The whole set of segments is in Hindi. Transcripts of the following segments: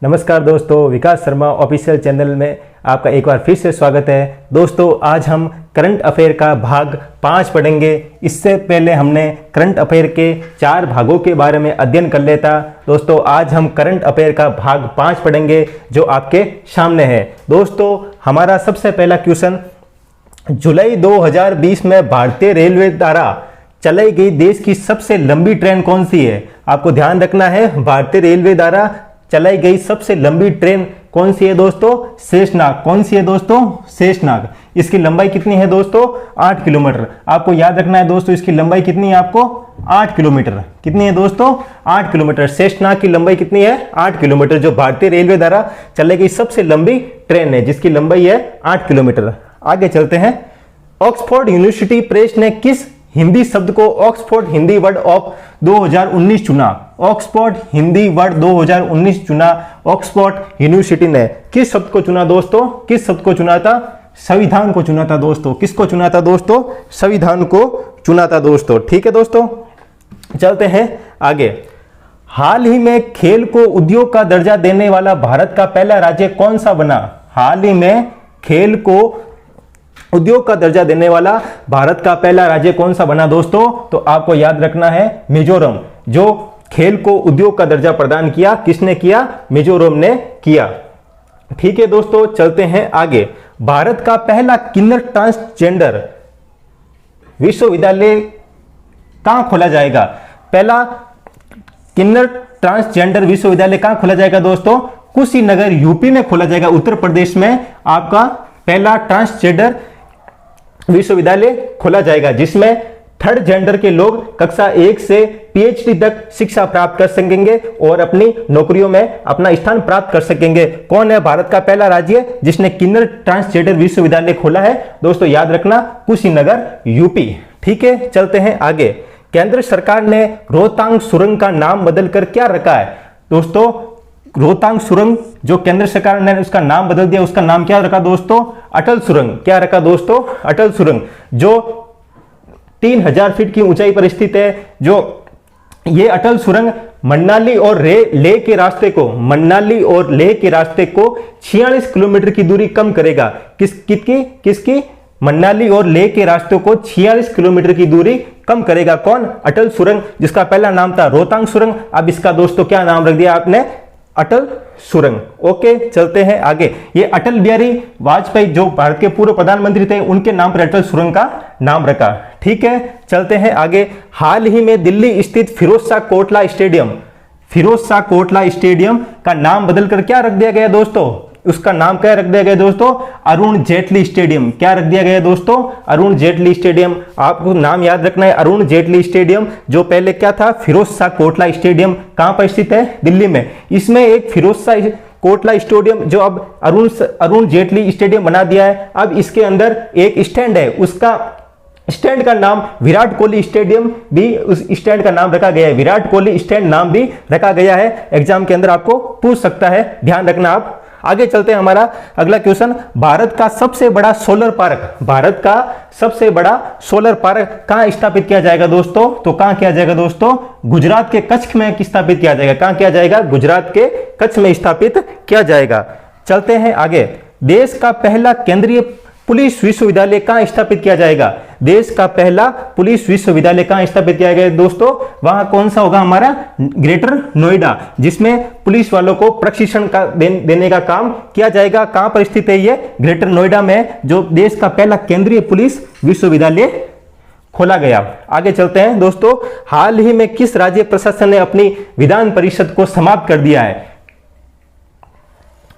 नमस्कार दोस्तों, विकास शर्मा ऑफिशियल चैनल में आपका एक बार फिर से स्वागत है। दोस्तों आज हम करंट अफेयर का भाग 5 पढ़ेंगे। इससे पहले हमने करंट अफेयर के 4 भागों के बारे में अध्ययन कर लिया था। दोस्तों आज हम करंट अफेयर का भाग 5 पढ़ेंगे जो आपके सामने है। दोस्तों हमारा सबसे पहला क्वेश्चन, जुलाई 2020 में भारतीय रेलवे द्वारा चलाई गई देश की सबसे लंबी ट्रेन कौन सी है? आपको ध्यान रखना है, भारतीय रेलवे द्वारा चलाई गई सबसे लंबी ट्रेन कौन सी है दोस्तों? शेषनाग। कौन सी है दोस्तों? शेषनाग। इसकी लंबाई कितनी है दोस्तों? 8 किलोमीटर। आपको याद रखना है दोस्तों, इसकी लंबाई कितनी है आपको? 8 किलोमीटर। कितनी है दोस्तों? 8 किलोमीटर। शेषनाग की लंबाई कितनी है? 8 किलोमीटर, जो भारतीय रेलवे द्वारा चलाई गई सबसे लंबी ट्रेन है जिसकी लंबाई है 8 किलोमीटर। आगे चलते हैं। ऑक्सफोर्ड यूनिवर्सिटी प्रेस ने किस हिंदी शब्द को ऑक्सफोर्ड हिंदी वर्ड ऑफ 2019 चुना? ऑक्सफोर्ड हिंदी वर्ड 2019 चुना। ऑक्सफोर्ड यूनिवर्सिटी ने किस शब्द को चुना दोस्तों? किस शब्द को चुना था? संविधान को चुना था दोस्तों। किसको चुना था दोस्तों? संविधान को चुना था दोस्तों। ठीक है दोस्तों, चलते हैं आगे। हाल ही में खेल को उद्योग का दर्जा देने वाला भारत का पहला राज्य कौन सा बना? हाल ही में खेल को उद्योग का दर्जा देने वाला भारत का पहला राज्य कौन सा बना दोस्तों? तो आपको याद रखना है मिजोरम। जो खेल को उद्योग का दर्जा प्रदान किया, किसने किया? मिजोरम ने किया। ठीक है दोस्तों, चलते हैं आगे। भारत का पहला किन्नर ट्रांसजेंडर विश्वविद्यालय कहां खोला जाएगा? पहला किन्नर ट्रांसजेंडर विश्वविद्यालय कहां खोला जाएगा दोस्तों? कुशीनगर यूपी में खोला जाएगा, उत्तर प्रदेश में आपका पहला ट्रांसजेंडर विश्वविद्यालय खोला जाएगा जिसमें थर्ड जेंडर के लोग कक्षा 1 से पीएचडी तक शिक्षा प्राप्त कर सकेंगे और अपनी नौकरियों में अपना स्थान प्राप्त कर सकेंगे। कौन है भारत का पहला राज्य जिसने किन्नर ट्रांसजेंडर विश्वविद्यालय खोला है? दोस्तों याद रखना, कुशीनगर यूपी। ठीक है, चलते हैं आगे। केंद्र सरकार ने रोहतांग सुरंग का नाम बदलकर क्या रखा है? दोस्तों रोहतांग सुरंग जो केंद्र सरकार ने उसका नाम बदल दिया, उसका नाम क्या रखा दोस्तों? अटल सुरंग। क्या रखा दोस्तों? अटल सुरंग, जो 3000 फीट की ऊंचाई पर स्थित है। जो ये अटल सुरंग मनाली और लेह के रास्ते को, मनाली और लेह के रास्ते को 46 किलोमीटर की दूरी कम करेगा। किसकी? मनाली और लेह के रास्तों को 46 किलोमीटर की दूरी कम करेगा। कौन? अटल सुरंग, जिसका पहला नाम था रोहतांग सुरंग। अब इसका दोस्तों क्या नाम रख दिया आपने? अटल सुरंग। ओके, चलते हैं आगे। ये अटल बिहारी वाजपेयी जो भारत के पूर्व प्रधानमंत्री थे, उनके नाम पर अटल सुरंग का नाम रखा। ठीक है, चलते हैं आगे। हाल ही में दिल्ली स्थित फिरोज शाह कोटला स्टेडियम का नाम बदलकर क्या रख दिया गया दोस्तों? उसका नाम क्या रख दिया गया दोस्तों? अरुण जेटली स्टेडियम। क्या रख दिया गया दोस्तों? अरुण जेटली स्टेडियम। आपको नाम याद रखना है, अरुण जेटली स्टेडियम, जो पहले क्या था? फिरोज शाह कोटला स्टेडियम। कहां पर स्थित है? दिल्ली में। इसमें एक फिरोज शाह कोटला स्टेडियम जो अब अरुण जेटली स्टेडियम बना दिया है। अब इसके अंदर एक स्टैंड है, उसका स्टैंड का नाम विराट कोहली स्टेडियम भी, उस स्टैंड का नाम रखा गया है। विराट कोहली स्टैंड नाम भी रखा गया है। एग्जाम के अंदर आपको पूछ सकता है, ध्यान रखना आप। आगे चलते हैं। हमारा अगला क्वेश्चन, भारत का सबसे बड़ा सोलर पार्क कहां स्थापित किया जाएगा दोस्तों? तो कहां किया जाएगा दोस्तों? गुजरात के कच्छ में स्थापित किया जाएगा। कहां किया जाएगा? गुजरात के कच्छ में स्थापित किया जाएगा। चलते हैं आगे। देश का पहला केंद्रीय पुलिस विश्वविद्यालय कहां स्थापित किया जाएगा? देश का पहला पुलिस विश्वविद्यालय कहां स्थापित किया गया दोस्तों? वहां कौन सा होगा? हमारा ग्रेटर नोएडा, जिसमें पुलिस वालों को प्रशिक्षण का देने का काम किया जाएगा। कहां पर स्थित है ये? ग्रेटर नोएडा में, जो देश का पहला केंद्रीय पुलिस विश्वविद्यालय खोला गया। आगे चलते हैं दोस्तों। हाल ही में किस राज्य प्रशासन ने अपनी विधान परिषद को समाप्त कर दिया है?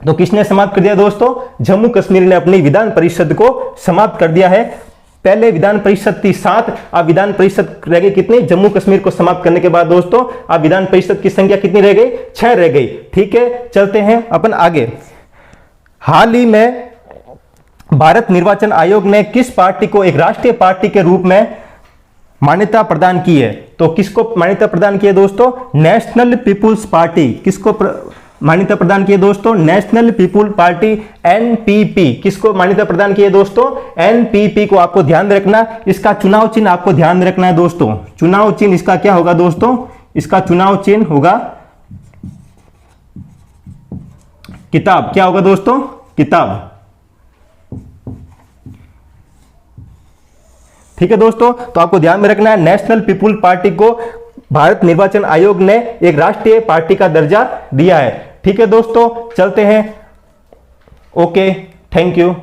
तो किसने समाप्त कर दिया दोस्तों? जम्मू कश्मीर ने अपनी विधान परिषद को समाप्त कर दिया है। पहले विधान परिषद थी 7, अब विधान परिषद रह गई कितनी? जम्मू कश्मीर को समाप्त करने के बाद दोस्तों अब विधान परिषद की संख्या कितनी रह गई? 6 रह गई। ठीक है, चलते हैं अपन आगे। हाल ही में भारत निर्वाचन आयोग ने किस पार्टी को एक राष्ट्रीय पार्टी के रूप में मान्यता प्रदान की है? तो किसको मान्यता प्रदान की है दोस्तों? नेशनल पीपुल्स पार्टी। किसको मान्यता प्रदान की है दोस्तों? नेशनल पीपुल पार्टी, एनपीपी। किसको मान्यता प्रदान की है दोस्तों? एनपीपी को आपको ध्यान रखना। इसका चुनाव चिन्ह आपको ध्यान रखना है दोस्तों। चुनाव चिन्ह इसका क्या होगा दोस्तों? इसका चुनाव चिन्ह होगा किताब क्या होगा दोस्तों? किताब। ठीक है दोस्तों, तो आपको ध्यान में रखना है, नेशनल पीपुल पार्टी को भारत निर्वाचन आयोग ने एक राष्ट्रीय पार्टी का दर्जा दिया है। ठीक है दोस्तों, चलते हैं। Okay, thank you.